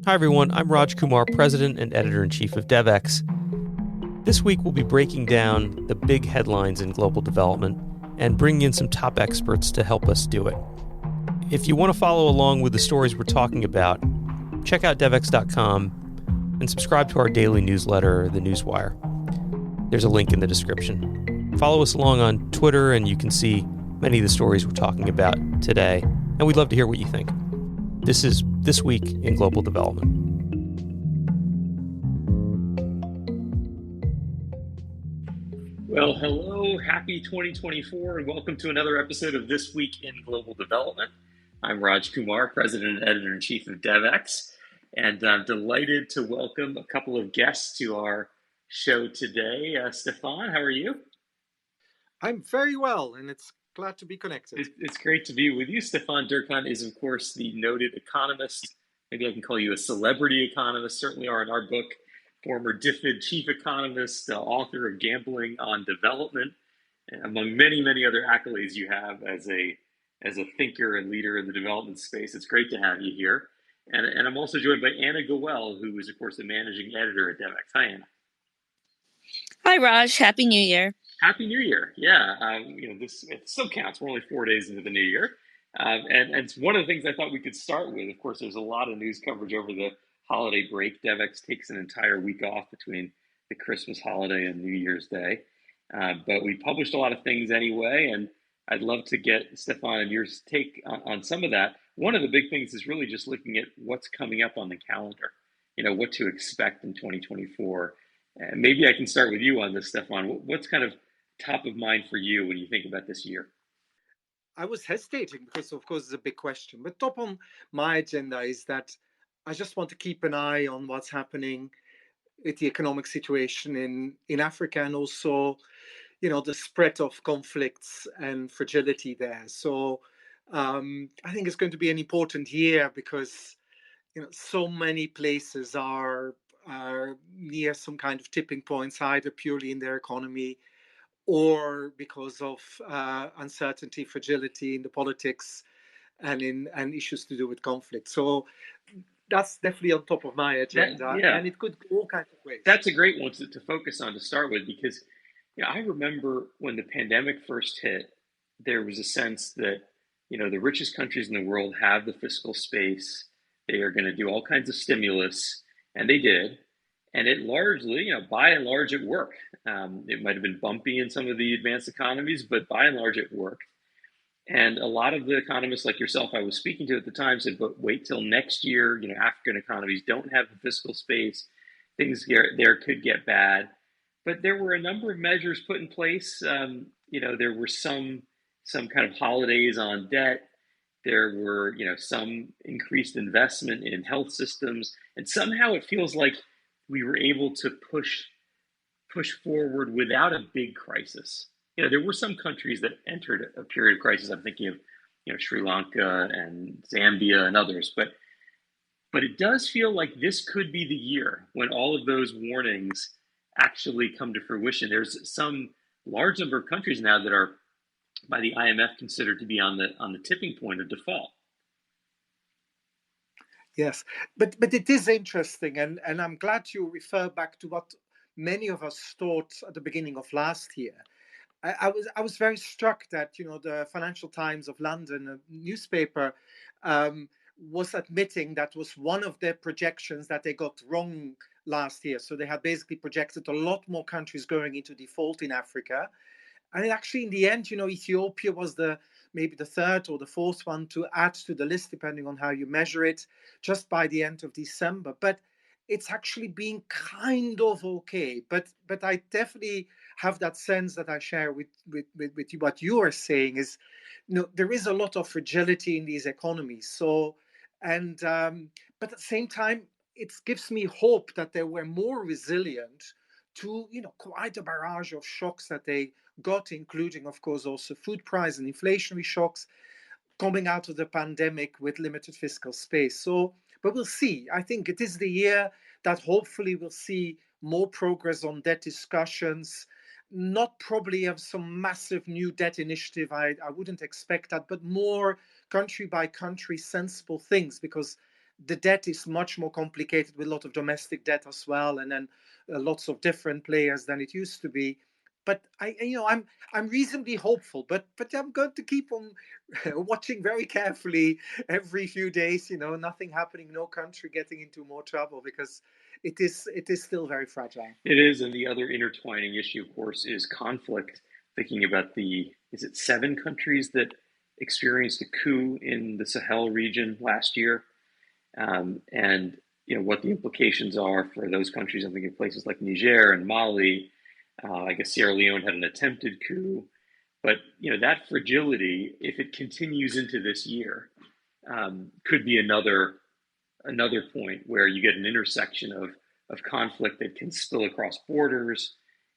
Hi everyone, I'm Raj Kumar, President and Editor-in-Chief of Devex. This week we'll be breaking down the big headlines in global development and bringing in some top experts to help us do it. If you want to follow along with the stories we're talking about, check out Devex.com and subscribe to our daily newsletter, The Newswire. There's a link in the description. Follow us along on Twitter and you can see many of the stories we're talking about today, and we'd love to hear what you think. This is This Week in Global Development. Well, hello, happy 2024, and welcome to another episode of This Week in Global Development. I'm Raj Kumar, President and Editor-in-Chief of Devex, and I'm delighted to welcome a couple of guests to our show today. Stefan, how are you? I'm very well, and it's glad to be connected. It's great to be with you. Stefan Dercon is, of course, the noted economist. Maybe I can call you a celebrity economist, certainly are in our book. Former DFID chief economist, author of Gambling on Development, and among many, many other accolades you have as a thinker and leader in the development space. It's great to have you here. And I'm also joined by Anna Gawel, who is, of course, the managing editor at Devex. Hi, Anna. Hi, Raj. Happy New Year. Happy New Year. Yeah, it still counts. We're only 4 days into the new year. And it's one of the things I thought we could start with. Of course, there's a lot of news coverage over the holiday break. Devex takes an entire week off between the Christmas holiday and New Year's Day. But we published a lot of things anyway, and I'd love to get Stefan and your take on some of that. One of the big things is really just looking at what's coming up on the calendar, what to expect in 2024. And maybe I can start with you on this, Stefan. What's kind of top of mind for you when you think about this year? I was hesitating because, of course, it's a big question. But top on my agenda is that I just want to keep an eye on what's happening with the economic situation in Africa, and also, the spread of conflicts and fragility there. So I think it's going to be an important year because, so many places are near some kind of tipping points, either purely in their economy or because of uncertainty, fragility in the politics, and issues to do with conflict. So that's definitely on top of my agenda, and it could go all kinds of ways. That's a great one to focus on to start with, because I remember when the pandemic first hit, there was a sense that the richest countries in the world have the fiscal space. They are going to do all kinds of stimulus, and they did. And it largely, by and large, it worked. It might have been bumpy in some of the advanced economies, but by and large, it worked. And a lot of the economists like yourself I was speaking to at the time said, but wait till next year. African economies don't have the fiscal space. Things there could get bad. But there were a number of measures put in place. There were some kind of holidays on debt. There were, some increased investment in health systems. And somehow it feels like we were able to push forward without a big crisis. There were some countries that entered a period of crisis. I'm thinking of, Sri Lanka and Zambia and others. But it does feel like this could be the year when all of those warnings actually come to fruition. There's some large number of countries now that are, by the IMF, considered to be on the tipping point of default. Yes, but it is interesting, and I'm glad you refer back to what many of us thought at the beginning of last year. I was very struck that the Financial Times of London, a newspaper, was admitting that was one of their projections that they got wrong last year. So they had basically projected a lot more countries going into default in Africa. And actually, in the end, Ethiopia was maybe the third or the fourth one to add to the list, depending on how you measure it, just by the end of December. But it's actually been kind of okay. But I definitely have that sense that I share with you. What you are saying is, there is a lot of fragility in these economies. So, but at the same time, it gives me hope that they were more resilient to, quite a barrage of shocks that they got, including, of course, also food price and inflationary shocks coming out of the pandemic with limited fiscal space. So, but we'll see. I think it is the year that hopefully we'll see more progress on debt discussions, not probably of some massive new debt initiative. I wouldn't expect that, but more country by country sensible things, because the debt is much more complicated with a lot of domestic debt as well, and then lots of different players than it used to be. But I'm reasonably hopeful, but I'm going to keep on watching very carefully every few days. Nothing happening, no country getting into more trouble, because it is still very fragile. It is, and the other intertwining issue, of course, is conflict. Thinking about is it 7 countries that experienced a coup in the Sahel region last year, and what the implications are for those countries. I'm thinking places like Niger and Mali. I guess Sierra Leone had an attempted coup, but that fragility, if it continues into this year, could be another point where you get an intersection of conflict that can spill across borders,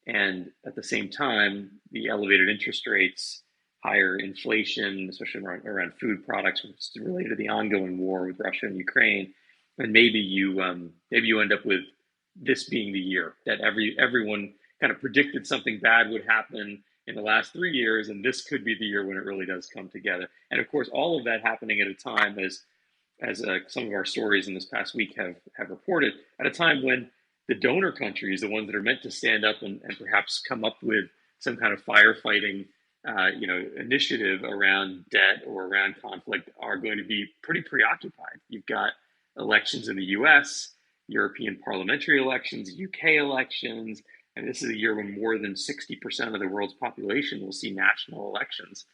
and at the same time, the elevated interest rates, higher inflation, especially around food products, which is related to the ongoing war with Russia and Ukraine, and maybe you end up with this being the year that everyone kind of predicted something bad would happen in the last 3 years, and this could be the year when it really does come together. And of course, all of that happening at a time, as some of our stories in this past week have reported, at a time when the donor countries, the ones that are meant to stand up and perhaps come up with some kind of firefighting initiative around debt or around conflict, are going to be pretty preoccupied. You've got elections in the US, European parliamentary elections, UK elections, and this is a year when more than 60% of the world's population will see national elections.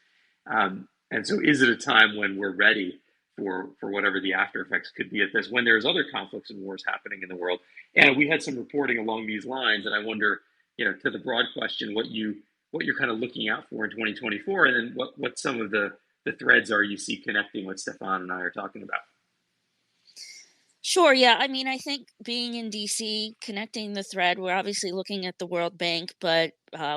And so is it a time when we're ready for whatever the after effects could be at this, when there's other conflicts and wars happening in the world? And we had some reporting along these lines, and I wonder, to the broad question, what you're kind of looking out for in 2024, and then what some of the threads are you see connecting what Stefan and I are talking about. Sure. Yeah. I mean, I think being in DC, connecting the thread, we're obviously looking at the World Bank, but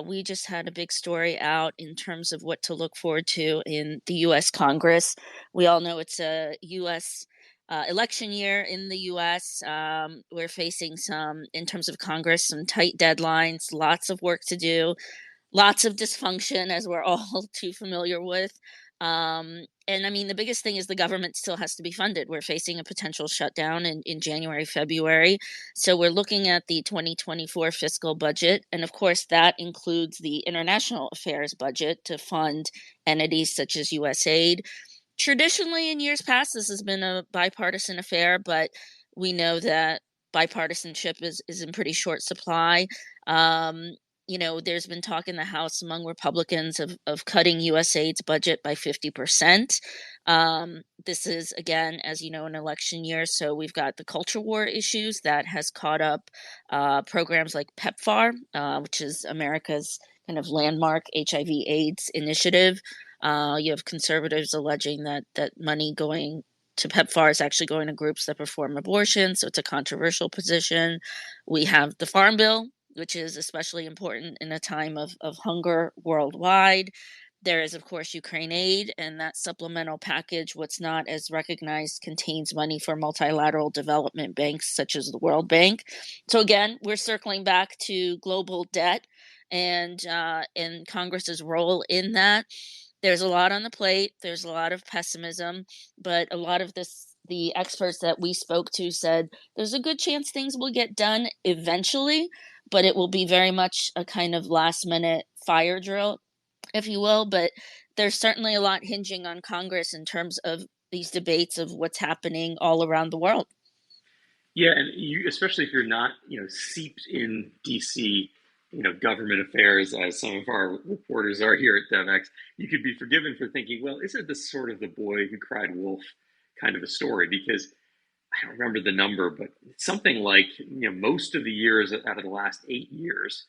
we just had a big story out in terms of what to look forward to in the U.S. Congress. We all know it's a U.S. Election year in the U.S. We're facing in terms of Congress, some tight deadlines, lots of work to do, lots of dysfunction, as we're all too familiar with. And I mean, the biggest thing is the government still has to be funded. We're facing a potential shutdown in January, February. So we're looking at the 2024 fiscal budget. And of course, that includes the international affairs budget to fund entities such as USAID. Traditionally, in years past, this has been a bipartisan affair, but we know that bipartisanship is in pretty short supply. There's been talk in the House among Republicans of cutting USAID's budget by 50%. This is, again, as you know, an election year. So we've got the culture war issues that has caught up programs like PEPFAR, which is America's kind of landmark HIV/AIDS initiative. You have conservatives alleging that money going to PEPFAR is actually going to groups that perform abortion. So it's a controversial position. We have the Farm Bill, which is especially important in a time of hunger worldwide. There is, of course, Ukraine aid, and that supplemental package, what's not as recognized, contains money for multilateral development banks such as the World Bank. So again, we're circling back to global debt and Congress's role in that. There's a lot on the plate. There's a lot of pessimism, but a lot of the experts that we spoke to said there's a good chance things will get done eventually, but it will be very much a kind of last minute fire drill, if you will. But there's certainly a lot hinging on Congress in terms of these debates of what's happening all around the world. Yeah, and especially if you're not, seeped in DC, government affairs, as some of our reporters are here at Devex, you could be forgiven for thinking, well, isn't this sort of the boy who cried wolf kind of a story? Because I don't remember the number, but it's something like, most of the years out of the last 8 years,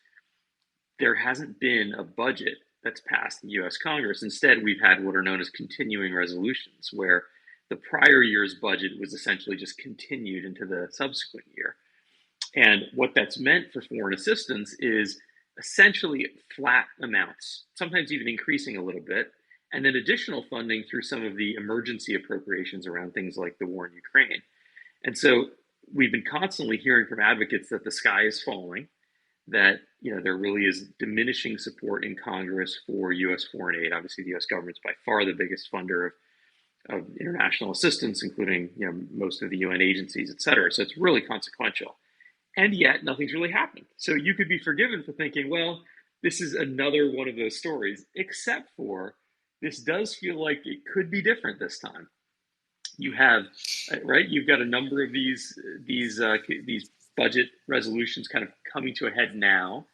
there hasn't been a budget that's passed the U.S. Congress. Instead, we've had what are known as continuing resolutions, where the prior year's budget was essentially just continued into the subsequent year. And what that's meant for foreign assistance is essentially flat amounts, sometimes even increasing a little bit, and then additional funding through some of the emergency appropriations around things like the war in Ukraine. And so we've been constantly hearing from advocates that the sky is falling, that there really is diminishing support in Congress for U.S. foreign aid. Obviously, the U.S. government's by far the biggest funder of international assistance, including most of the UN agencies, et cetera. So it's really consequential. And yet nothing's really happened. So you could be forgiven for thinking, well, this is another one of those stories, except for this does feel like it could be different this time. You have, right? You've got a number of these budget resolutions kind of coming to a head now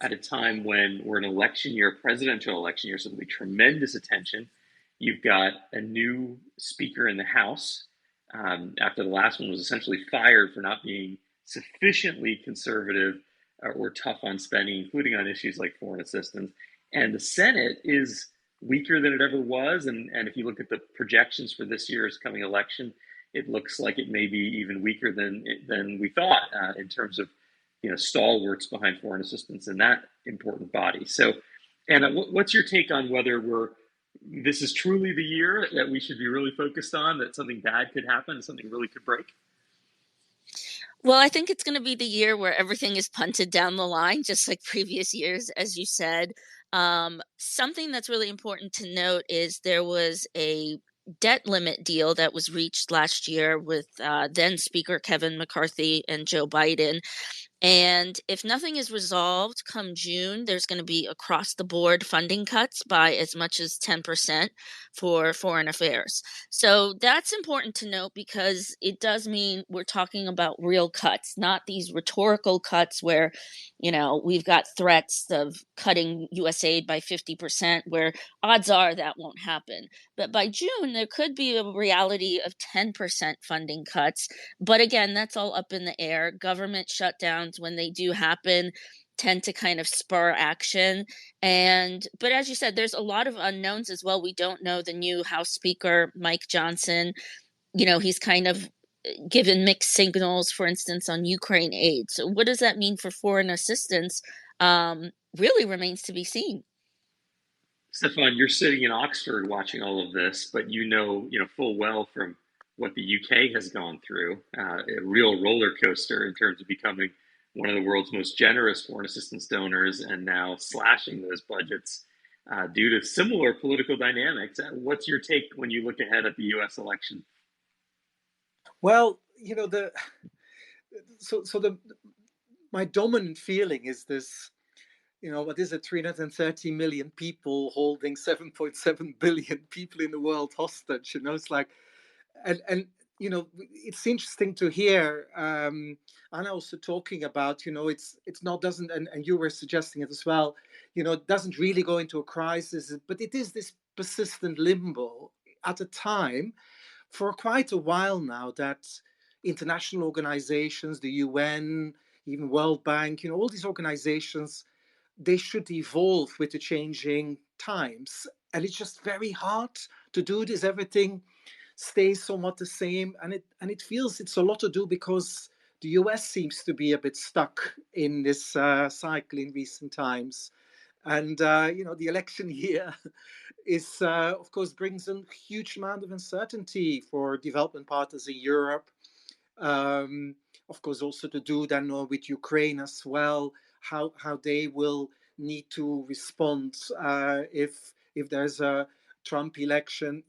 at a time when we're an election year, presidential election year, so there'll be tremendous attention. You've got a new speaker in the House after the last one was essentially fired for not being sufficiently conservative or tough on spending, including on issues like foreign assistance. And the Senate is weaker than it ever was. And if you look at the projections for this year's coming election, it looks like it may be even weaker than we thought in terms of stalwarts behind foreign assistance in that important body. So, Anna, what's your take on whether this is truly the year that we should be really focused on, that something bad could happen, something really could break? Well, I think it's going to be the year where everything is punted down the line, just like previous years, as you said. Something that's really important to note is there was a debt limit deal that was reached last year with then Speaker Kevin McCarthy and Joe Biden. And if nothing is resolved come June, there's going to be across the board funding cuts by as much as 10% for foreign affairs. So that's important to note because it does mean we're talking about real cuts, not these rhetorical cuts where, we've got threats of cutting U.S. aid by 50%, where odds are that won't happen. But by June, there could be a reality of 10% funding cuts. But again, that's all up in the air. Government shutdowns, when they do happen, tend to kind of spur action. But as you said, there's a lot of unknowns as well. We don't know the new House Speaker, Mike Johnson. He's kind of given mixed signals, for instance, on Ukraine aid. So what does that mean for foreign assistance really remains to be seen. Stefan, you're sitting in Oxford watching all of this, but you know full well from what the UK has gone through, a real roller coaster in terms of becoming one of the world's most generous foreign assistance donors and now slashing those budgets due to similar political dynamics. What's your take when you look ahead at the US election? Well, my dominant feeling is this, what is it, 330 million people holding 7.7 billion people in the world hostage, it's like, and it's interesting to hear Anna also talking about, it's not, doesn't, and you were suggesting it as well, it doesn't really go into a crisis, but it is this persistent limbo at a time for quite a while now that international organizations, the UN, even World Bank, all these organizations, they should evolve with the changing times. And it's just very hard to do this. Everything stays somewhat the same. And it feels it's a lot to do because the US seems to be a bit stuck in this cycle in recent times. And, the election year is, of course, brings a huge amount of uncertainty for development partners in Europe. Of course, also to do then with Ukraine as well, how they will need to respond if there's a Trump election.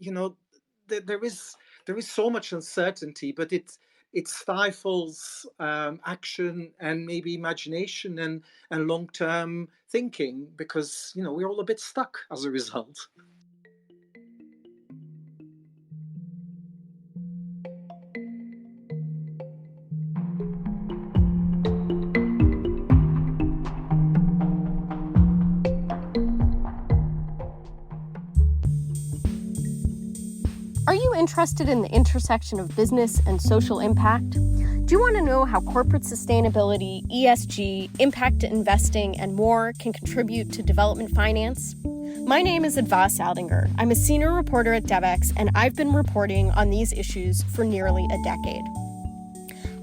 There is so much uncertainty, but it stifles action and maybe imagination and long-term thinking because we're all a bit stuck as a result. Are you interested in the intersection of business and social impact? Do you want to know how corporate sustainability, ESG, impact investing, and more can contribute to development finance? My name is Advas Aldinger. I'm a senior reporter at Devex, and I've been reporting on these issues for nearly a decade.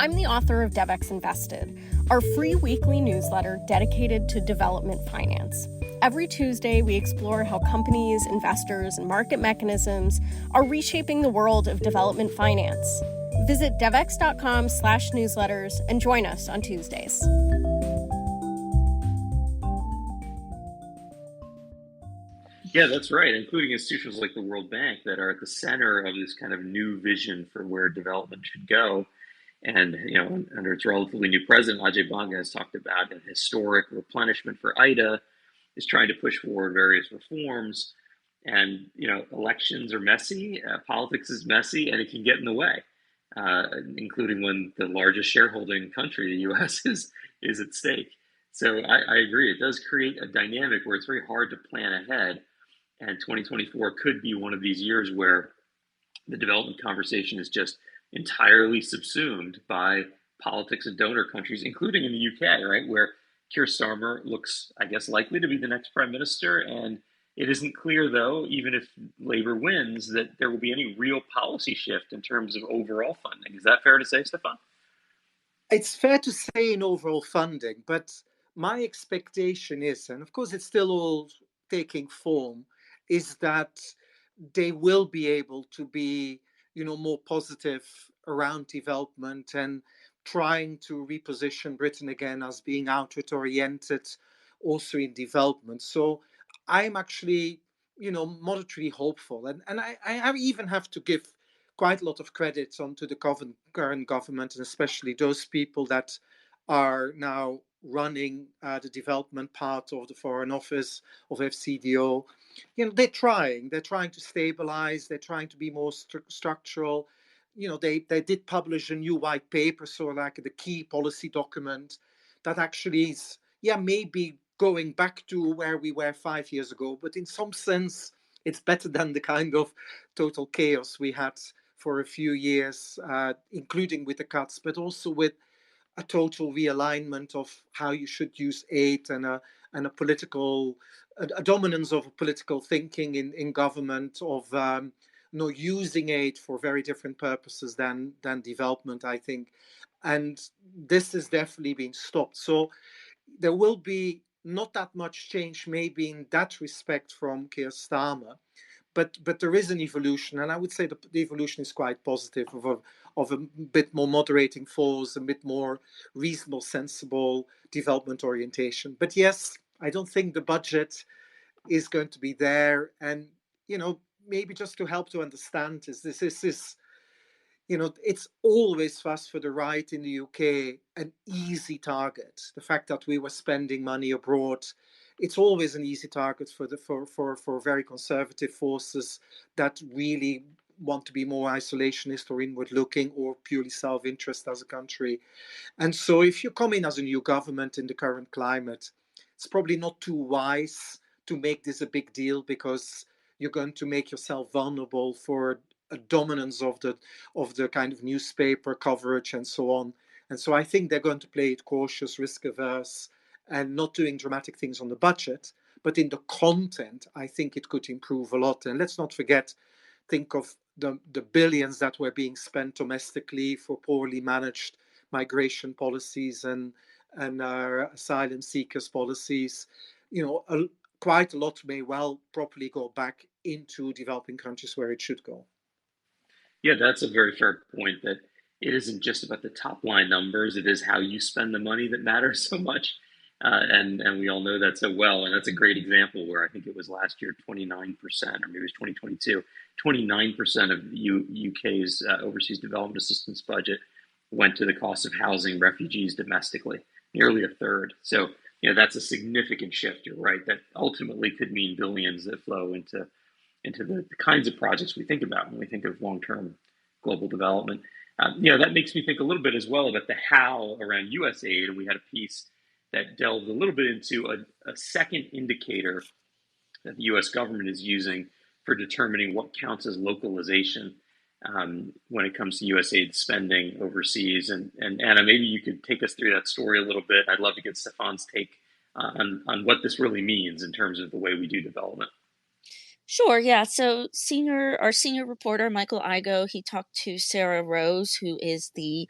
I'm the author of Devex Invested, our free weekly newsletter dedicated to development finance. Every Tuesday, we explore how companies, investors, and market mechanisms are reshaping the world of development finance. Visit devex.com/newsletters and join us on Tuesdays. Yeah, that's right, including institutions like the World Bank that are at the center of this kind of new vision for where development should go. And under its relatively new president, Ajay Banga has talked about an historic replenishment for IDA, is trying to push forward various reforms. And elections are messy, politics is messy, and it can get in the way, including when the largest shareholding country, the U.S., is at stake. So I agree. It does create a dynamic where it's very hard to plan ahead. And 2024 could be one of these years where the development conversation is just entirely subsumed by politics of donor countries, including in the UK, right, where Keir Starmer looks, I guess, likely to be the next prime minister. And it isn't clear, though, even if Labour wins, that there will be any real policy shift in terms of overall funding. Is that fair to say, Stefan? It's fair to say in overall funding, but my expectation is, and of course it's still all taking form, is that they will be able to be, more positive around development and trying to reposition Britain again as being outward oriented also in development. So I'm actually, moderately hopeful. And I even have to give quite a lot of credit onto the current government, and especially those people that are now running the development part of the Foreign Office of FCDO. They're trying to stabilize, they're trying to be more structural. They did publish a new white paper, so like the key policy document that actually is, maybe going back to where we were 5 years ago, but in some sense it's better than the kind of total chaos we had for a few years, including with the cuts, but also with a total realignment of how you should use aid and a political a dominance of political thinking in government, of using aid for very different purposes than development, I think. And this is definitely being stopped. So there will be not that much change maybe in that respect from Keir Starmer, but there is an evolution, and I would say the evolution is quite positive, of a bit more moderating force, a bit more reasonable, sensible development orientation. But yes, I don't think the budget is going to be there. And maybe just to help to understand this is it's always fast for the right in the UK an easy target. The fact that we were spending money abroad, it's always an easy target for very conservative forces that really want to be more isolationist or inward looking or purely self-interest as a country. And so if you come in as a new government in the current climate, it's probably not too wise to make this a big deal, because you're going to make yourself vulnerable for a dominance of the kind of newspaper coverage and so on. And so I think they're going to play it cautious, risk averse, and not doing dramatic things on the budget. But in the content, I think it could improve a lot. And let's not think of the billions that were being spent domestically for poorly managed migration policies and asylum seekers policies. Quite a lot may well properly go back into developing countries where it should go. Yeah, that's a very fair point, that it isn't just about the top line numbers. It is how you spend the money that matters so much. And we all know that so well. And that's a great example where I think it was last year, 29%, or maybe it was 2022, 29% of UK's overseas development assistance budget went to the cost of housing refugees domestically, nearly a third. So, that's a significant shift. You're right. That ultimately could mean billions that flow into the kinds of projects we think about when we think of long-term global development. That makes me think a little bit as well about the how around U.S. aid. And we had a piece that delved a little bit into a second indicator that the U.S. government is using for determining what counts as localization when it comes to U.S. aid spending overseas. And Anna, maybe you could take us through that story a little bit. I'd love to get Stefan's take on what this really means in terms of the way we do development. Sure, yeah. So our senior reporter, Michael Igo, he talked to Sarah Rose, who is the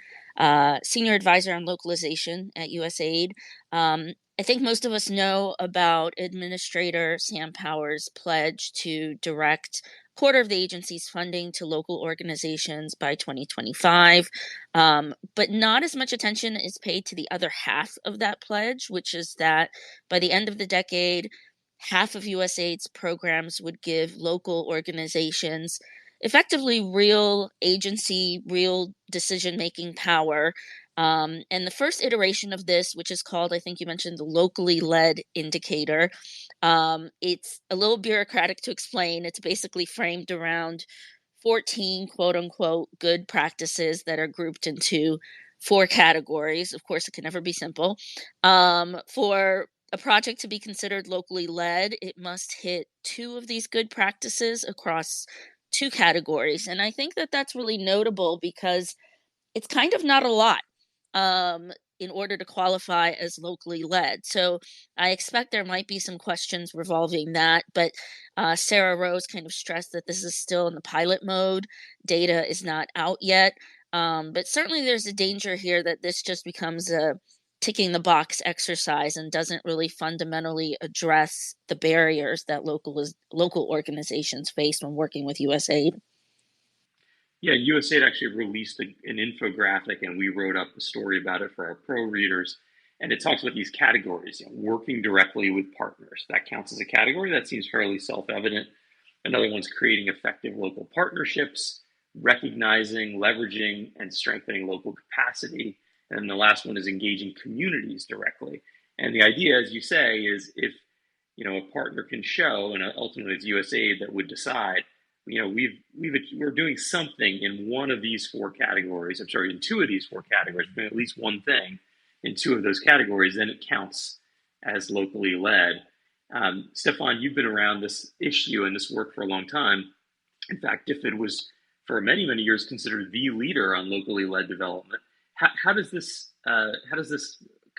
senior advisor on localization at USAID. I think most of us know about Administrator Sam Powers' pledge to direct a quarter of the agency's funding to local organizations by 2025. But not as much attention is paid to the other half of that pledge, which is that by the end of the decade, half of USAID's programs would give local organizations effectively real agency, real decision-making power. And the first iteration of this, which is called, I think you mentioned, the locally led indicator, it's a little bureaucratic to explain. It's basically framed around 14 quote unquote good practices that are grouped into 4 categories. Of course, it can never be simple. For a project to be considered locally led, it must hit 2 of these good practices across 2 categories. And I think that that's really notable because it's kind of not a lot um, in order to qualify as locally led. So I expect there might be some questions revolving that, but Sarah Rose kind of stressed that this is still in the pilot mode. Data is not out yet. But certainly there's a danger here that this just becomes a ticking the box exercise and doesn't really fundamentally address the barriers that local organizations face when working with USAID. Yeah, USAID actually released an infographic, and we wrote up the story about it for our pro readers. And it talks about these categories, working directly with partners. That counts as a category. That seems fairly self-evident. Another one's creating effective local partnerships, recognizing, leveraging, and strengthening local capacity. And then the last one is engaging communities directly. And the idea, as you say, is if a partner can show, and ultimately it's USAID that would decide, we're doing something in one of these 4 categories. I'm sorry, in 2 of these 4 categories, at least one thing in 2 of those categories, then it counts as locally led. Stefan, you've been around this issue and this work for a long time. In fact, DFID was for many, many years considered the leader on locally led development. How does this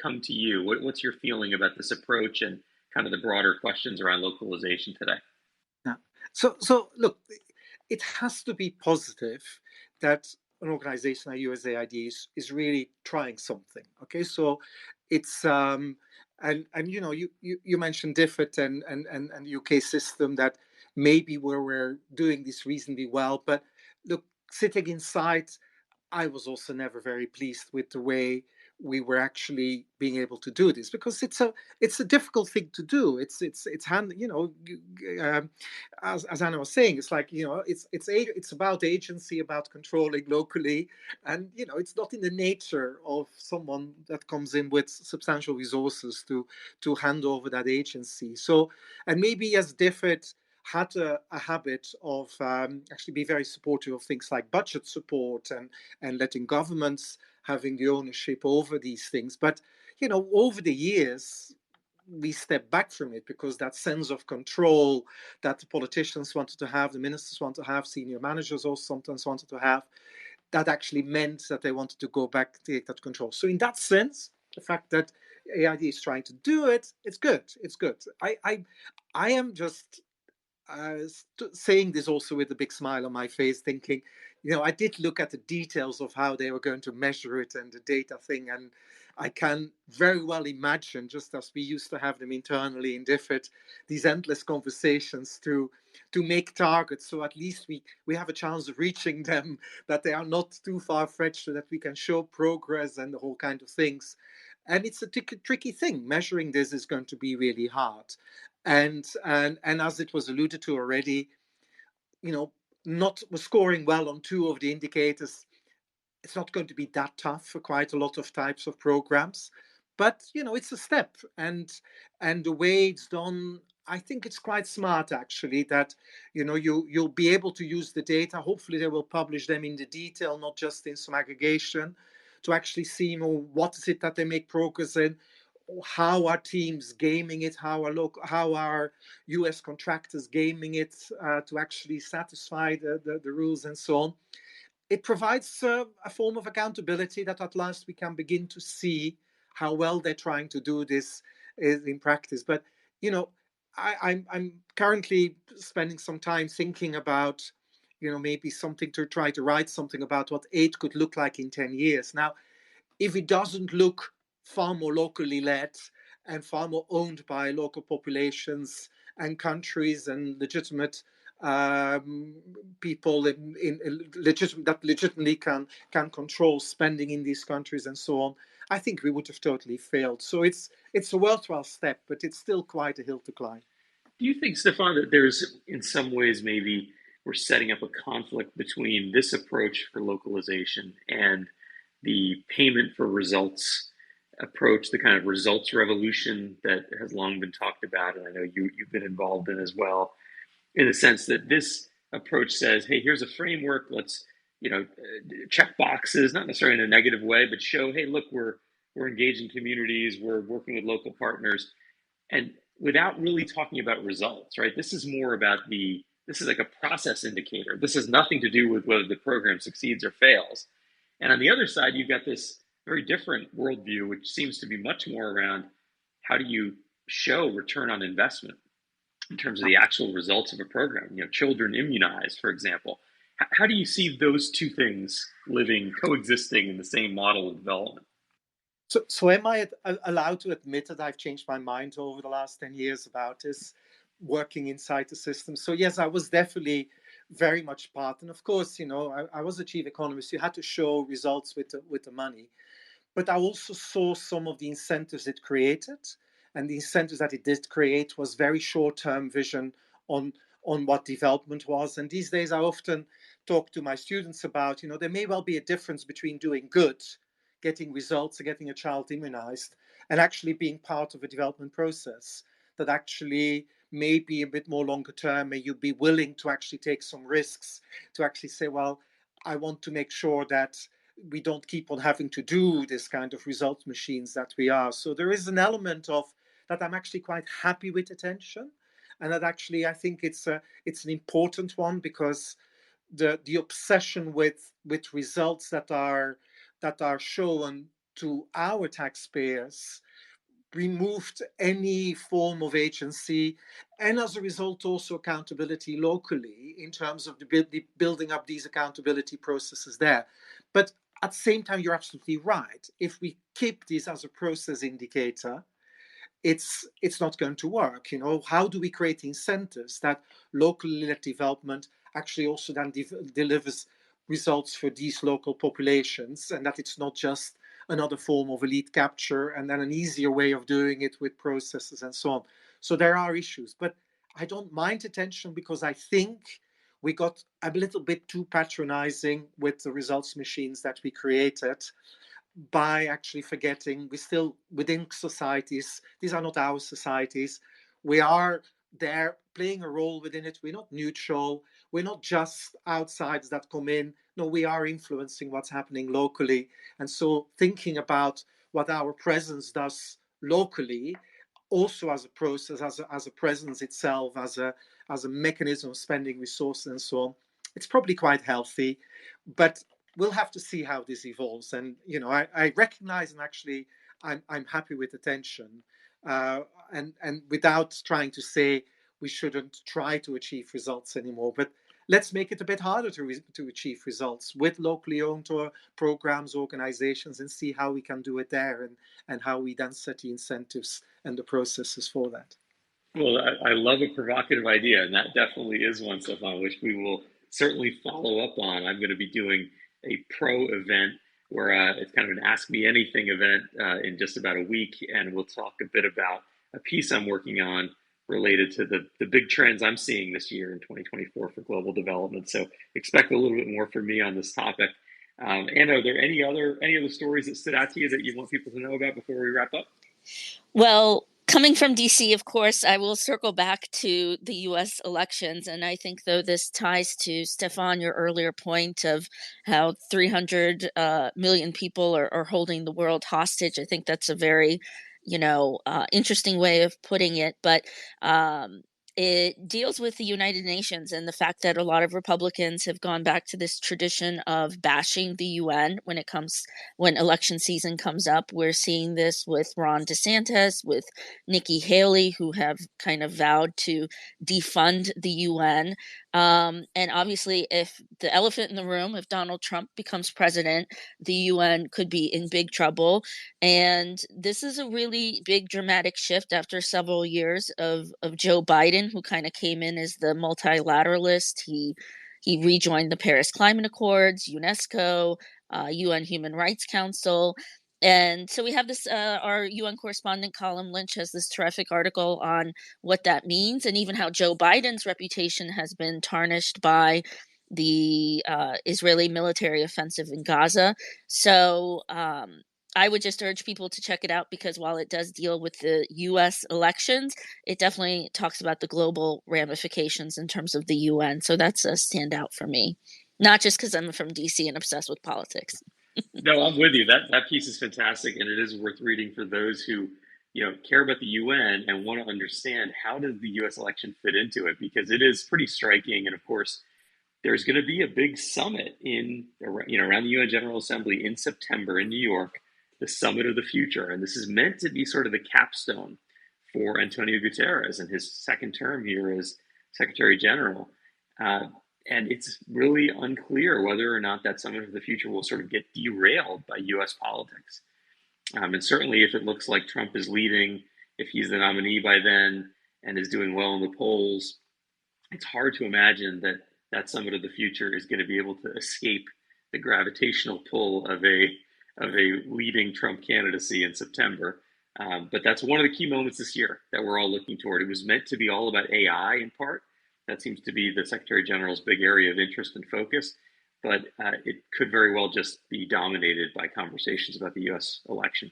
come to you? What's your feeling about this approach and kind of the broader questions around localization today? Yeah. So look, it has to be positive that an organization like USAID is really trying something. Okay, so it's and you mentioned DFID and the UK system that maybe we're doing this reasonably well, but look, sitting inside, I was also never very pleased with the way we were actually being able to do this, because it's a difficult thing to do. It's hand as Anna was saying, it's like it's about agency, about controlling locally, and it's not in the nature of someone that comes in with substantial resources to hand over that agency. So, and maybe as DFID had a habit of actually be very supportive of things like budget support and letting governments having the ownership over these things. But, over the years, we stepped back from it because that sense of control that the politicians wanted to have, the ministers wanted to have, senior managers also sometimes wanted to have, that actually meant that they wanted to go back to take that control. So in that sense, the fact that AID is trying to do it, it's good. It's good. I am just saying this also with a big smile on my face, thinking, I did look at the details of how they were going to measure it and the data thing, and I can very well imagine, just as we used to have them internally in DFID, these endless conversations to make targets, so at least we have a chance of reaching them, that they are not too far-fetched, so that we can show progress and the whole kind of things. And it's a tricky thing. Measuring this is going to be really hard. And as it was alluded to already, not scoring well on 2 of the indicators, it's not going to be that tough for quite a lot of types of programs. But it's a step, and the way it's done, I think it's quite smart actually, that you'll be able to use the data. Hopefully they will publish them in the detail, not just in some aggregation, to actually see what is it that they make progress in, how are teams gaming it, how are US contractors gaming it to actually satisfy the rules and so on. It provides a form of accountability that at last we can begin to see how well they're trying to do this in practice. But I'm currently spending some time thinking about maybe something to try to write something about what aid could look like in 10 years. Now, if it doesn't look far more locally led and far more owned by local populations and countries and legitimate people that legitimately can control spending in these countries and so on, I think we would have totally failed. So it's a worthwhile step, but it's still quite a hill to climb. Do you think, Stefan, that there's, in some ways, maybe we're setting up a conflict between this approach for localization and the payment for results approach, the kind of results revolution that has long been talked about, and I know you've been involved in as well, in the sense that this approach says, hey, here's a framework, let's check boxes, not necessarily in a negative way, but show, hey, look, we're engaging communities, we're working with local partners, and without really talking about results, right? This is more about this is like a process indicator. This has nothing to do with whether the program succeeds or fails. And on the other side, you've got this very different worldview, which seems to be much more around how do you show return on investment in terms of the actual results of a program, children immunized, for example. How do you see those two things coexisting in the same model of development? So am I allowed to admit that I've changed my mind over the last 10 years about this, working inside the system? So yes, I was definitely very much part. And of course, I was a chief economist. You had to show results with the money. But I also saw some of the incentives it created. And the incentives that it did create was very short-term vision on what development was. And these days I often talk to my students about, there may well be a difference between doing good, getting results, getting a child immunized, and actually being part of a development process that actually may be a bit more longer term. May you be willing to actually take some risks, to actually say, well, I want to make sure that we don't keep on having to do this kind of result machines that we are. So there is an element of that I'm actually quite happy with attention. And that actually I think it's an important one, because the obsession with results that are shown to our taxpayers removed any form of agency, and as a result also accountability locally in terms of the building up these accountability processes there. But at the same time, you're absolutely right. If we keep this as a process indicator, it's not going to work. How do we create incentives that locally led development actually also then delivers results for these local populations, and that it's not just another form of elite capture and then an easier way of doing it with processes and so on. So there are issues, but I don't mind attention, because I think we got a little bit too patronizing with the results machines that we created, by actually forgetting we still within societies. These are not our societies. We are there playing a role within it. We're not neutral. We're not just outsiders that come in. No, we are influencing what's happening locally. And so thinking about what our presence does locally, also as a process, as a presence itself, as a mechanism of spending resources and so on, it's probably quite healthy. But we'll have to see how this evolves. And I recognize, and actually I'm happy with attention, and without trying to say we shouldn't try to achieve results anymore, but let's make it a bit harder to achieve results with locally owned programs, organizations, and see how we can do it there, and how we then set the incentives and the processes for that. Well, I love a provocative idea, and that definitely is one, Stefan, which we will certainly follow up on. I'm going to be doing a pro event where it's kind of an Ask Me Anything event in just about a week, and we'll talk a bit about a piece I'm working on related to the big trends I'm seeing this year in 2024 for global development. So expect a little bit more from me on this topic. Anna, are there any other stories that stood out to you that you want people to know about before we wrap up? Well, coming from DC, of course, I will circle back to the U.S. elections. And I think, though, this ties to, Stefan, your earlier point of how 300 million people are holding the world hostage. I think that's a very, interesting way of putting it. But it deals with the United Nations and the fact that a lot of Republicans have gone back to this tradition of bashing the UN when election season comes up. We're seeing this with Ron DeSantis, with Nikki Haley, who have kind of vowed to defund the UN. And obviously, if the elephant in the room, if Donald Trump becomes president, the UN could be in big trouble. And this is a really big dramatic shift after several years of Joe Biden, who kind of came in as the multilateralist. He rejoined the Paris Climate Accords, UNESCO, UN Human Rights Council. And so we have this, our UN correspondent, Colin Lynch, has this terrific article on what that means and even how Joe Biden's reputation has been tarnished by the Israeli military offensive in Gaza. So I would just urge people to check it out, because while it does deal with the U.S. elections, it definitely talks about the global ramifications in terms of the UN. So that's a standout for me, not just because I'm from D.C. and obsessed with politics. No, I'm with you. That piece is fantastic, and it is worth reading for those who, care about the UN and want to understand how does the U.S. election fit into it, because it is pretty striking. And of course, there's going to be a big summit around the UN General Assembly in September in New York, the Summit of the Future, and this is meant to be sort of the capstone for Antonio Guterres in his second term here as Secretary General. And it's really unclear whether or not that Summit of the Future will sort of get derailed by U.S. politics. And certainly if it looks like Trump is leading, if he's the nominee by then and is doing well in the polls, it's hard to imagine that Summit of the Future is going to be able to escape the gravitational pull of a leading Trump candidacy in September. But that's one of the key moments this year that we're all looking toward. It was meant to be all about AI in part. That seems to be the Secretary General's big area of interest and focus, but it could very well just be dominated by conversations about the U.S. election.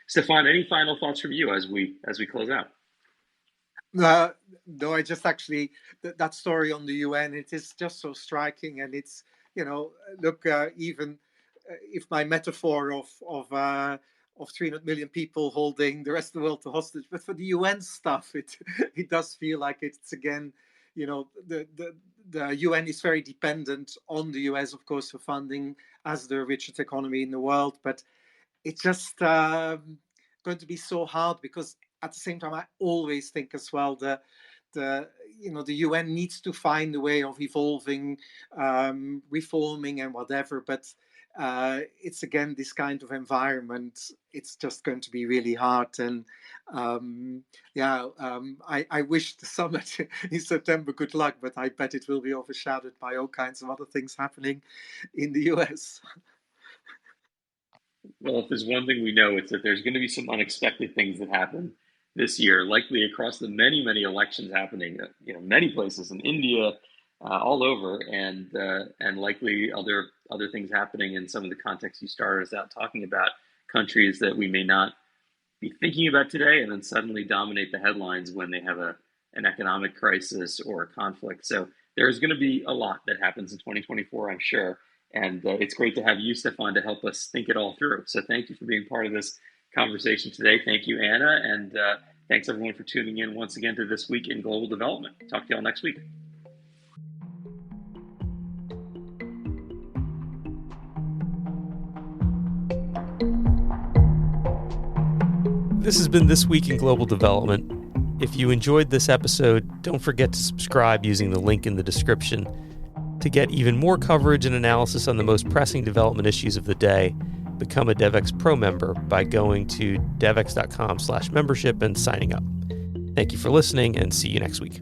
Stefan, any final thoughts from you as we close out? No, I just actually that story on the UN, it is just so striking, and it's look, even if my metaphor of 300 million people holding the rest of the world to hostage, but for the UN stuff, it does feel like it's again. The UN is very dependent on the US, of course, for funding as the richest economy in the world. But it's just going to be so hard, because at the same time, I always think as well the UN needs to find a way of evolving, reforming and whatever. But it's again this kind of environment. It's just going to be really hard. And I wish the summit in September good luck, but I bet it will be overshadowed by all kinds of other things happening in the US. Well, if there's one thing we know, it's that there's going to be some unexpected things that happen this year, likely across the many, many elections happening, many places in India, all over, and likely other things happening in some of the contexts you started us out talking about, countries that we may not be thinking about today, and then suddenly dominate the headlines when they have an economic crisis or a conflict. So there's going to be a lot that happens in 2024, I'm sure. And it's great to have you, Stefan, to help us think it all through. So thank you for being part of this conversation today. Thank you, Anna. And thanks, everyone, for tuning in once again to This Week in Global Development. Talk to you all next week. This has been This Week in Global Development. If you enjoyed this episode, don't forget to subscribe using the link in the description. To get even more coverage and analysis on the most pressing development issues of the day, become a Devex Pro member by going to devex.com/membership and signing up. Thank you for listening, and see you next week.